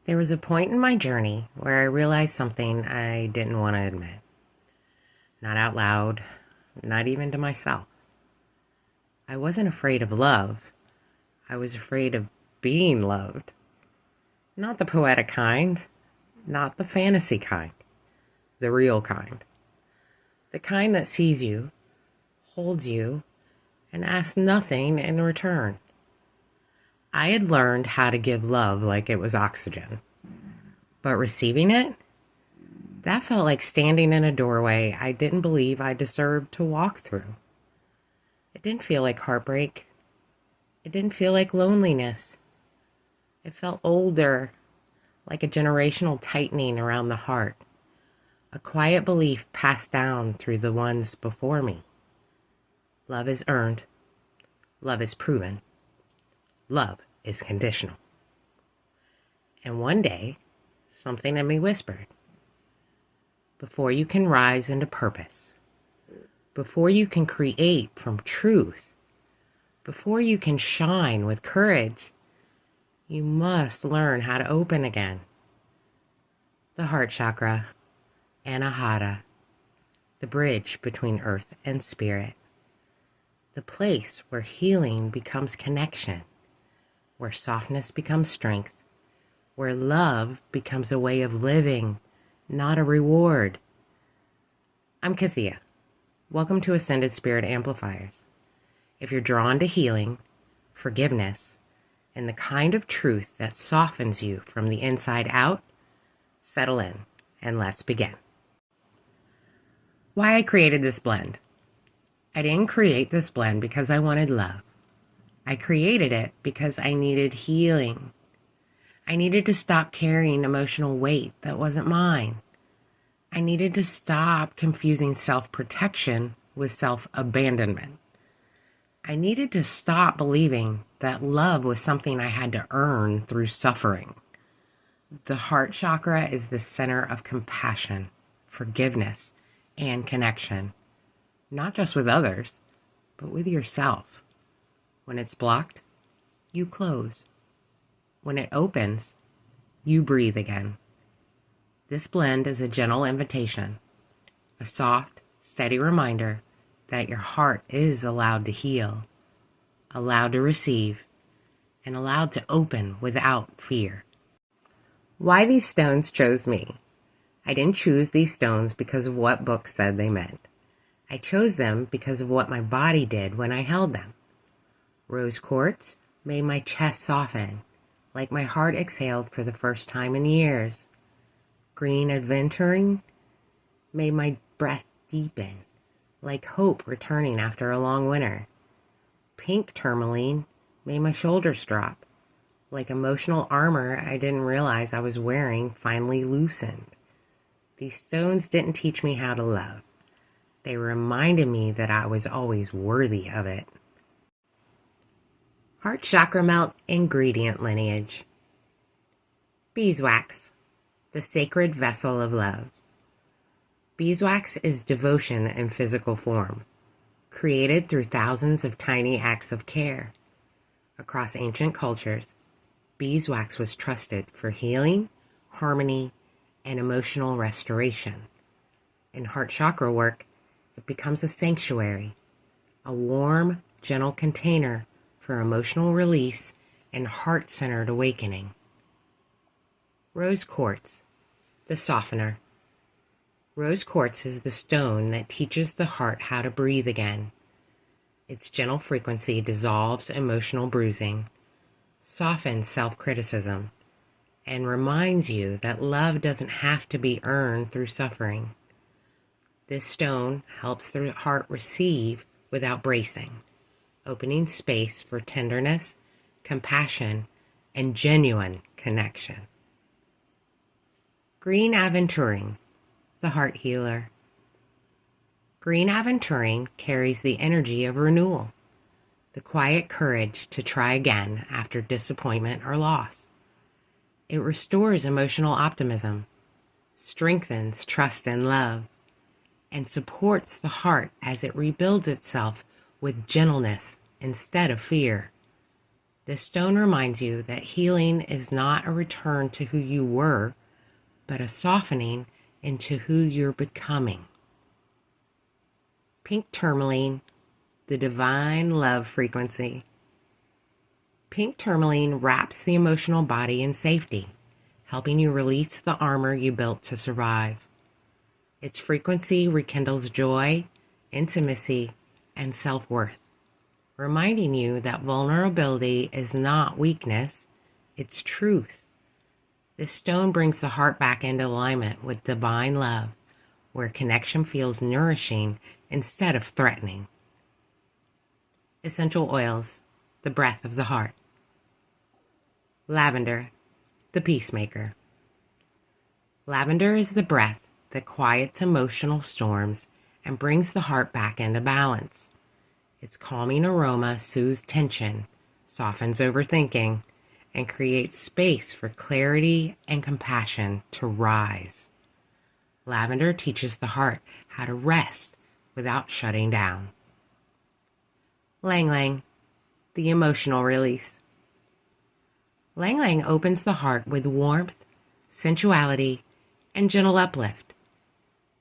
There was a point in my journey where I realized something I didn't want to admit. Not out loud, not even to myself. I wasn't afraid of love. I was afraid of being loved. Not the poetic kind, not the fantasy kind, the real kind. The kind that sees you, holds you, and asks nothing in return. I had learned how to give love like it was oxygen, but receiving it, that felt like standing in a doorway I didn't believe I deserved to walk through. It didn't feel like heartbreak. It didn't feel like loneliness. It felt older, like a generational tightening around the heart, a quiet belief passed down through the ones before me. Love is earned. Love is proven. Love is conditional. And one day, something in me whispered, before you can rise into purpose, before you can create from truth, before you can shine with courage, you must learn how to open again. The heart chakra, anahata, the bridge between earth and spirit, the place where healing becomes connection, where softness becomes strength, where love becomes a way of living, not a reward. I'm Kaththea. Welcome to Ascended Spirit Amplifiers. If you're drawn to healing, forgiveness, and the kind of truth that softens you from the inside out, settle in and let's begin. Why I created this blend. I didn't create this blend because I wanted love. I created it because I needed healing. I needed to stop carrying emotional weight that wasn't mine. I needed to stop confusing self-protection with self-abandonment. I needed to stop believing that love was something I had to earn through suffering. The heart chakra is the center of compassion, forgiveness, and connection, not just with others, but with yourself. When it's blocked, you close. When it opens, you breathe again. This blend is a gentle invitation, a soft, steady reminder that your heart is allowed to heal, allowed to receive, and allowed to open without fear. Why these stones chose me? I didn't choose these stones because of what books said they meant. I chose them because of what my body did when I held them. Rose quartz made my chest soften, like my heart exhaled for the first time in years. Green aventurine made my breath deepen, like hope returning after a long winter. Pink tourmaline made my shoulders drop, like emotional armor I didn't realize I was wearing finally loosened. These stones didn't teach me how to love. They reminded me that I was always worthy of it. Heart chakra melt ingredient lineage. Beeswax, the sacred vessel of love. Beeswax is devotion in physical form, created through thousands of tiny acts of care. Across ancient cultures, beeswax was trusted for healing, harmony, and emotional restoration. In heart chakra work, it becomes a sanctuary, a warm, gentle container for emotional release and heart-centered awakening. Rose quartz, the softener. Rose quartz is the stone that teaches the heart how to breathe again. Its gentle frequency dissolves emotional bruising, softens self-criticism, and reminds you that love doesn't have to be earned through suffering. This stone helps the heart receive without bracing, opening space for tenderness, compassion, and genuine connection. Green aventurine, the heart healer. Green aventurine carries the energy of renewal, the quiet courage to try again after disappointment or loss. It restores emotional optimism, strengthens trust and love, and supports the heart as it rebuilds itself with gentleness instead of fear. This stone reminds you that healing is not a return to who you were, but a softening into who you're becoming. Pink tourmaline, the divine love frequency. Pink tourmaline wraps the emotional body in safety, helping you release the armor you built to survive. Its frequency rekindles joy, intimacy, and self-worth, reminding you that vulnerability is not weakness, it's truth. This stone brings the heart back into alignment with divine love, where connection feels nourishing instead of threatening. Essential oils, the breath of the heart. Lavender, the peacemaker. Lavender is the breath that quiets emotional storms and brings the heart back into balance. Its calming aroma soothes tension, softens overthinking, and creates space for clarity and compassion to rise. Lavender teaches the heart how to rest without shutting down. Lang Lang, the emotional release. Lang Lang opens the heart with warmth, sensuality, and gentle uplift.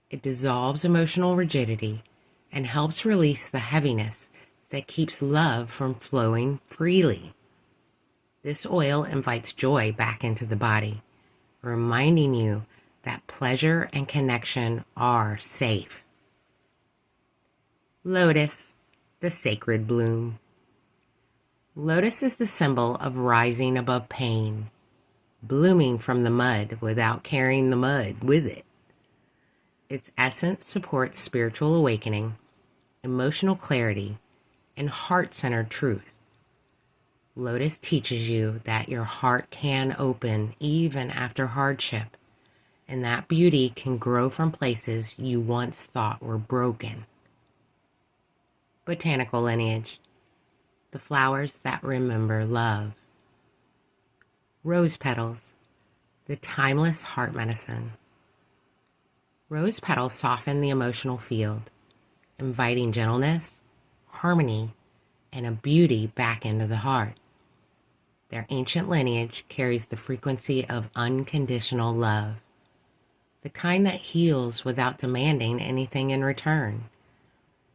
It dissolves emotional rigidity and helps release the heaviness that keeps love from flowing freely. This oil invites joy back into the body, reminding you that pleasure and connection are safe. Lotus, the sacred bloom. Lotus is the symbol of rising above pain, blooming from the mud without carrying the mud with it. Its essence supports spiritual awakening, emotional clarity, and heart-centered truth. Lotus teaches you that your heart can open even after hardship, and that beauty can grow from places you once thought were broken. Botanical lineage, the flowers that remember love. Rose petals, the timeless heart medicine. Rose petals soften the emotional field, inviting gentleness, harmony, and a beauty back into the heart. Their ancient lineage carries the frequency of unconditional love, the kind that heals without demanding anything in return.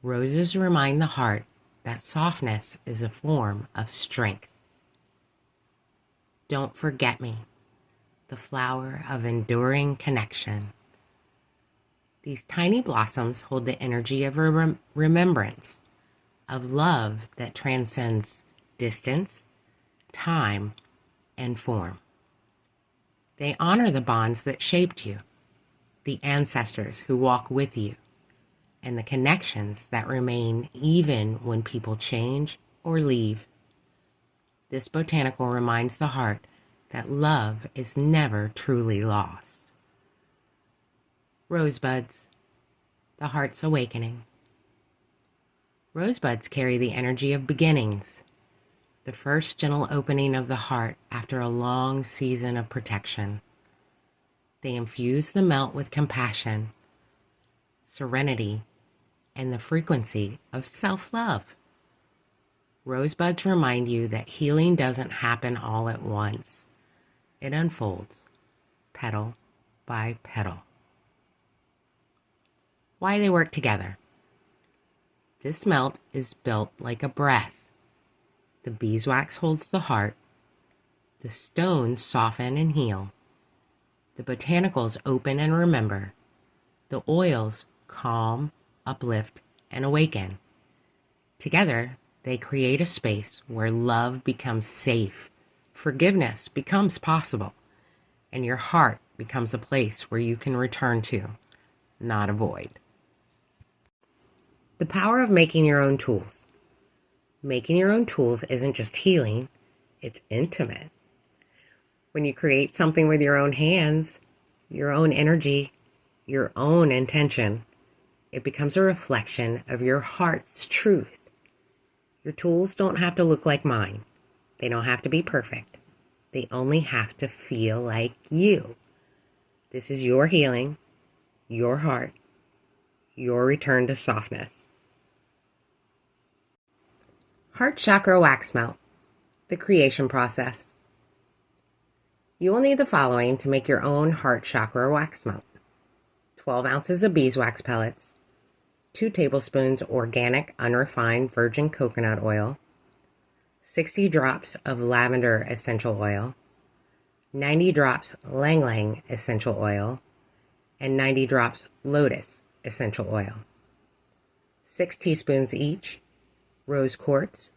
Roses remind the heart that softness is a form of strength. Don't forget me, the flower of enduring connection. These tiny blossoms hold the energy of remembrance, of love that transcends distance, time, and form. They honor the bonds that shaped you, the ancestors who walk with you, and the connections that remain even when people change or leave. This botanical reminds the heart that love is never truly lost. Rosebuds, the heart's awakening. Rosebuds carry the energy of beginnings, the first gentle opening of the heart after a long season of protection. They infuse the melt with compassion, serenity, and the frequency of self-love. Rosebuds remind you that healing doesn't happen all at once. It unfolds, petal by petal. Why they work together. This melt is built like a breath. The beeswax holds the heart. The stones soften and heal. The botanicals open and remember. The oils calm, uplift, and awaken. Together, they create a space where love becomes safe, forgiveness becomes possible, and your heart becomes a place where you can return to, not avoid. The power of making your own tools. Making your own tools isn't just healing, it's intimate. When you create something with your own hands, your own energy, your own intention, it becomes a reflection of your heart's truth. Your tools don't have to look like mine. They don't have to be perfect. They only have to feel like you. This is your healing, your heart, your return to softness. Heart chakra wax melt, The creation process. You will need the following to make your own heart chakra wax melt: 12 ounces of beeswax pellets, 2 tablespoons organic unrefined virgin coconut oil, 60 drops of lavender essential oil, 90 drops lang lang essential oil, and 90 drops lotus essential oil. 6 teaspoons each rose quartz,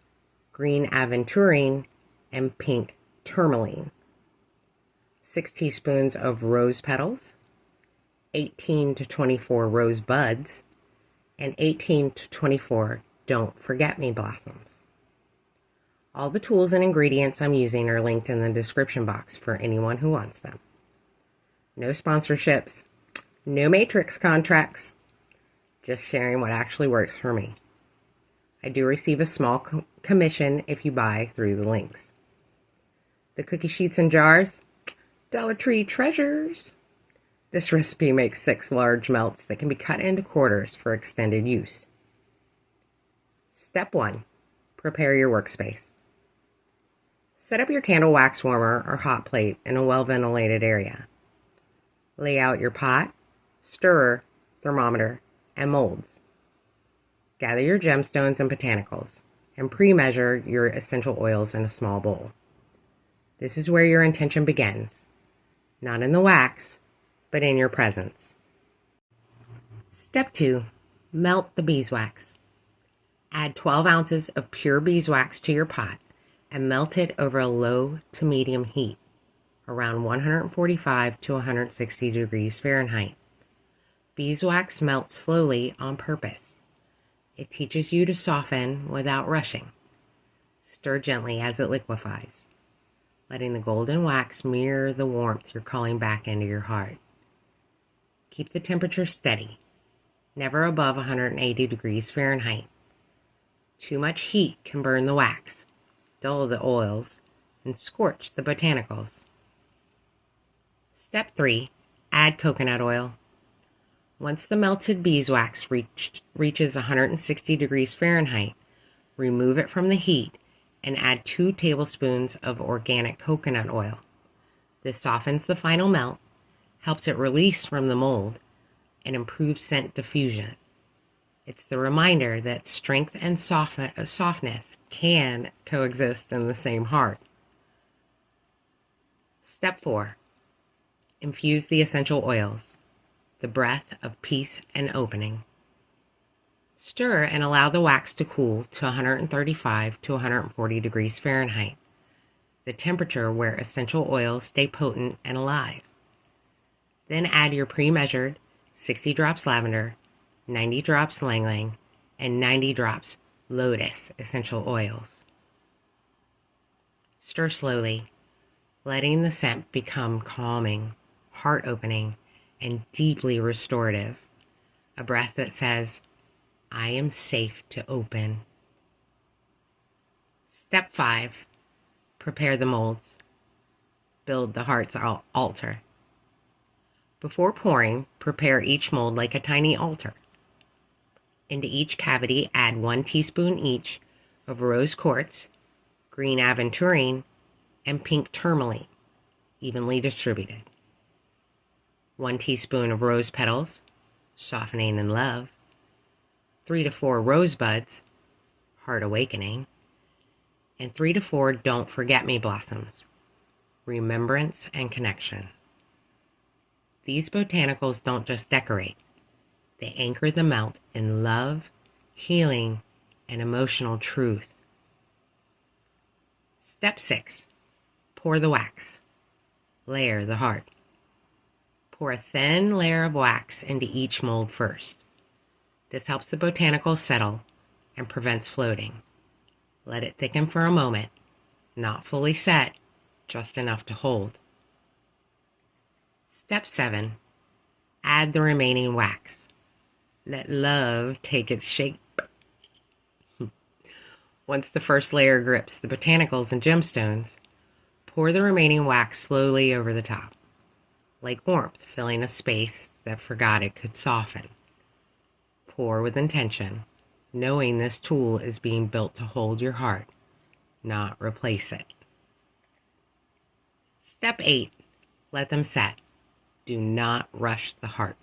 green aventurine, and pink tourmaline. 6 teaspoons of rose petals, 18 to 24 rose buds, and 18 to 24 don't forget me blossoms. All the tools and ingredients I'm using are linked in the description box for anyone who wants them. No sponsorships, no matrix contracts, just sharing what actually works for me. I do receive a small commission if you buy through the links. The cookie sheets and jars, Dollar Tree treasures. This recipe makes 6 large melts that can be cut into quarters for extended use. Step 1. Prepare your workspace. Set up your candle wax warmer or hot plate in a well-ventilated area. Lay out your pot, stirrer, thermometer, and molds. Gather your gemstones and botanicals, and pre-measure your essential oils in a small bowl. This is where your intention begins, not in the wax, but in your presence. Step 2. Melt the beeswax. Add 12 ounces of pure beeswax to your pot and melt it over a low to medium heat, around 145 to 160 degrees Fahrenheit. Beeswax melts slowly on purpose. It teaches you to soften without rushing. Stir gently as it liquefies, letting the golden wax mirror the warmth you're calling back into your heart. Keep the temperature steady, never above 180 degrees Fahrenheit. Too much heat can burn the wax, dull the oils, and scorch the botanicals. Step 3. Add coconut oil. Once the melted beeswax reaches 160 degrees Fahrenheit, remove it from the heat and add 2 tablespoons of organic coconut oil. This softens the final melt, helps it release from the mold, and improves scent diffusion. It's the reminder that strength and softness can coexist in the same heart. Step 4. Infuse the essential oils, the breath of peace and opening. Stir and allow the wax to cool to 135 to 140 degrees Fahrenheit, the temperature where essential oils stay potent and alive. Then add your pre-measured 60 drops lavender, 90 drops lang lang, and 90 drops lotus essential oils. Stir slowly, letting the scent become calming, heart-opening, and deeply restorative. A breath that says, I am safe to open. Step 5. Prepare the molds. Build the heart's altar. Before pouring, prepare each mold like a tiny altar. Into each cavity, add 1 teaspoon each of rose quartz, green aventurine, and pink tourmaline, evenly distributed. 1 teaspoon of rose petals, softening in love, 3 to 4 rose buds, heart awakening, and 3 to 4 don't forget me blossoms, remembrance and connection. These botanicals don't just decorate, they anchor the melt in love, healing, and emotional truth. Step 6. Pour the wax. Layer the heart. Pour a thin layer of wax into each mold first. This helps the botanicals settle and prevents floating. Let it thicken for a moment, not fully set, just enough to hold. Step 7. Add the remaining wax. Let love take its shape. Once the first layer grips the botanicals and gemstones, pour the remaining wax slowly over the top, like warmth filling a space that forgot it could soften. Pour with intention, knowing this tool is being built to hold your heart not replace it. Step 8. Let them set. Do not rush the heart.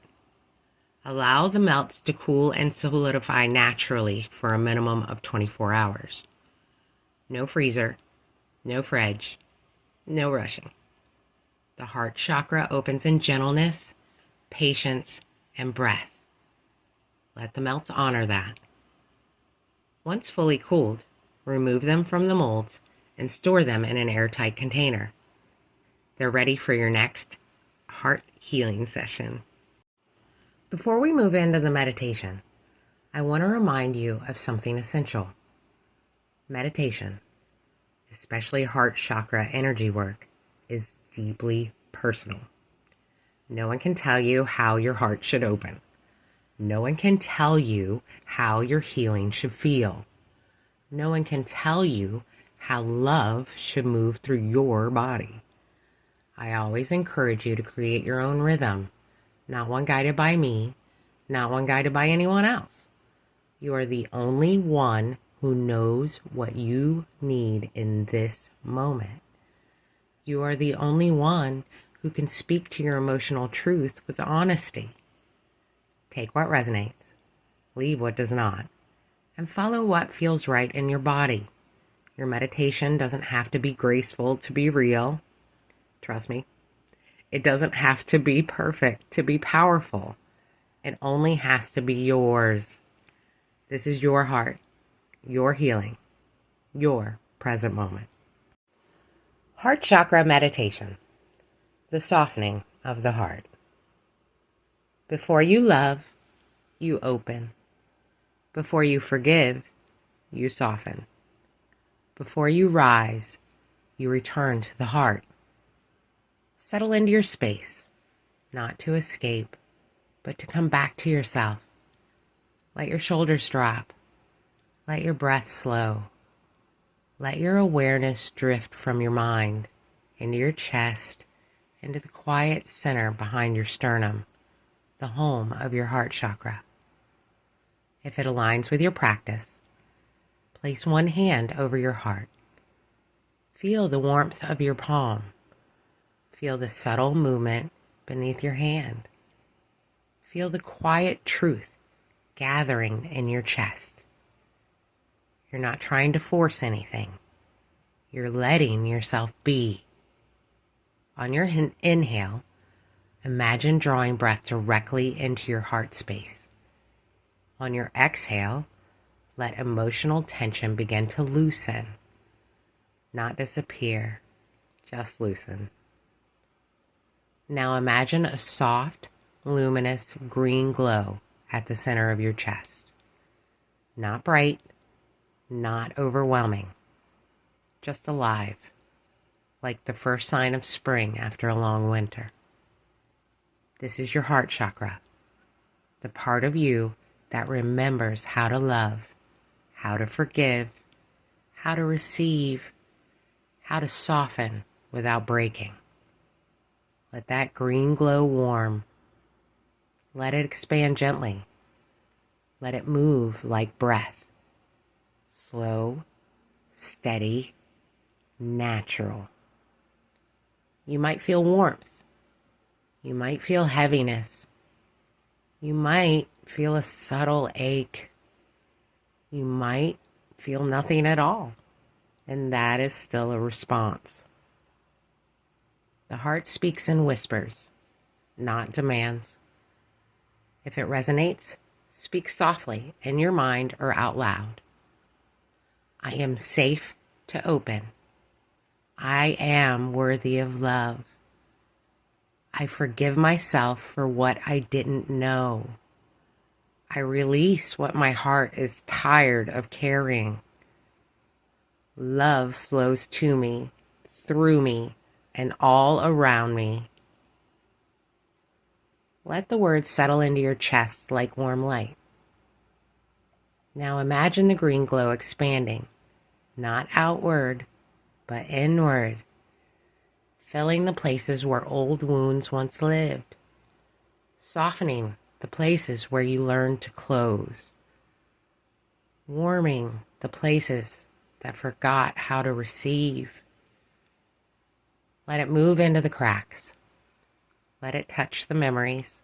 Allow the melts to cool and solidify naturally for a minimum of 24 hours. No freezer, no fridge, no rushing. The heart chakra opens in gentleness, patience, and breath. Let the melts honor that. Once fully cooled, remove them from the molds and store them in an airtight container. They're ready for your next heart healing session. Before we move into the meditation, I want to remind you of something essential. Meditation, especially heart chakra energy work, is deeply personal. No one can tell you how your heart should open. No one can tell you how your healing should feel. No one can tell you how love should move through your body. I always encourage you to create your own rhythm, not one guided by me, not one guided by anyone else. You are the only one who knows what you need in this moment. You are the only one who can speak to your emotional truth with honesty. Take what resonates, leave what does not, and follow what feels right in your body. Your meditation doesn't have to be graceful to be real. Trust me. It doesn't have to be perfect to be powerful. It only has to be yours. This is your heart, your healing, your present moment. Heart chakra meditation, the softening of the heart. Before you love, you open. Before you forgive, you soften. Before you rise, you return to the heart. Settle into your space, not to escape, but to come back to yourself. Let your shoulders drop. Let your breath slow. Let your awareness drift from your mind into your chest, into the quiet center behind your sternum, the home of your heart chakra. If it aligns with your practice, place one hand over your heart. Feel the warmth of your palm. Feel the subtle movement beneath your hand. Feel the quiet truth gathering in your chest. You're not trying to force anything. You're letting yourself be. On your inhale, imagine drawing breath directly into your heart space. On your exhale, let emotional tension begin to loosen. Not disappear, just loosen. Now imagine a soft, luminous green glow at the center of your chest. Not bright, not overwhelming, just alive, like the first sign of spring after a long winter. This is your heart chakra, the part of you that remembers how to love, how to forgive, how to receive, how to soften without breaking. Let that green glow warm. Let it expand gently. Let it move like breath. Slow, steady, natural. You might feel warmth. You might feel heaviness. You might feel a subtle ache. You might feel nothing at all. And that is still a response. The heart speaks in whispers, not demands. If it resonates, speak softly in your mind or out loud. I am safe to open. I am worthy of love. I forgive myself for what I didn't know. I release what my heart is tired of carrying. Love flows to me, through me, and all around me. Let the words settle into your chest like warm light. Now imagine the green glow expanding, not outward, but inward, filling the places where old wounds once lived, softening the places where you learned to close, warming the places that forgot how to receive. Let it move into the cracks. Let it touch the memories.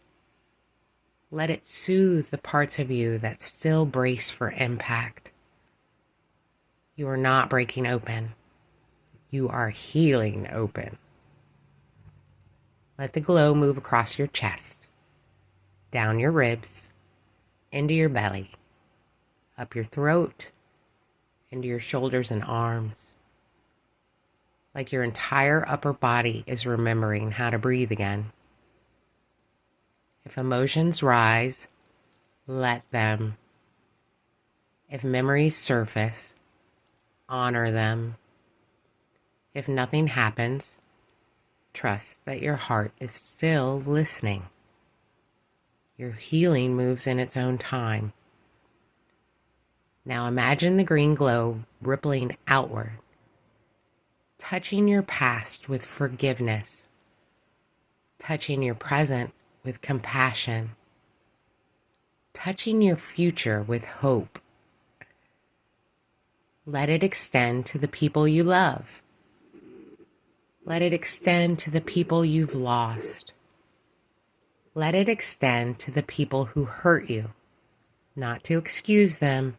Let it soothe the parts of you that still brace for impact. You are not breaking open. You are healing open. Let the glow move across your chest, down your ribs, into your belly, up your throat, into your shoulders and arms. Like your entire upper body is remembering how to breathe again. If emotions rise, let them. If memories surface, honor them. If nothing happens, trust that your heart is still listening. Your healing moves in its own time. Now imagine the green glow rippling outward, touching your past with forgiveness, touching your present with compassion, touching your future with hope. Let it extend to the people you love. Let it extend to the people you've lost. Let it extend to the people who hurt you, not to excuse them,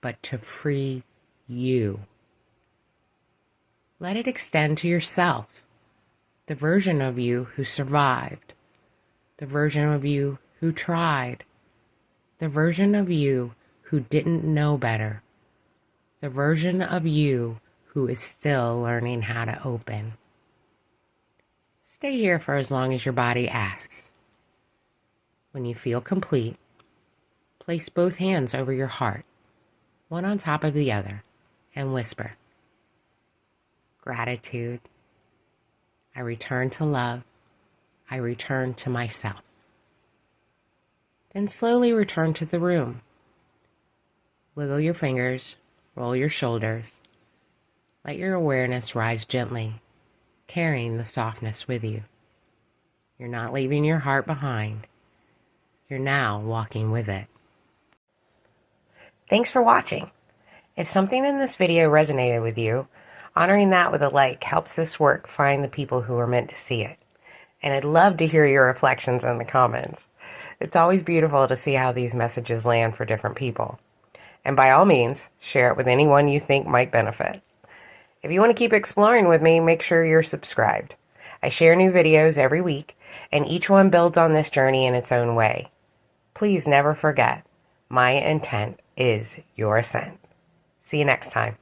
but to free you. Let it extend to yourself, the version of you who survived, the version of you who tried, the version of you who didn't know better, the version of you who is still learning how to open. Stay here for as long as your body asks. When you feel complete, place both hands over your heart, one on top of the other, and whisper, "Gratitude. I return to love. I return to myself." Then slowly return to the room. Wiggle your fingers, roll your shoulders. Let your awareness rise gently, carrying the softness with you. You're not leaving your heart behind. You're now walking with it. Thanks for watching. If something in this video resonated with you, honoring that with a like helps this work find the people who are meant to see it. And I'd love to hear your reflections in the comments. It's always beautiful to see how these messages land for different people. And by all means, share it with anyone you think might benefit. If you want to keep exploring with me, make sure you're subscribed. I share new videos every week, and each one builds on this journey in its own way. Please never forget, my intent is your ascent. See you next time.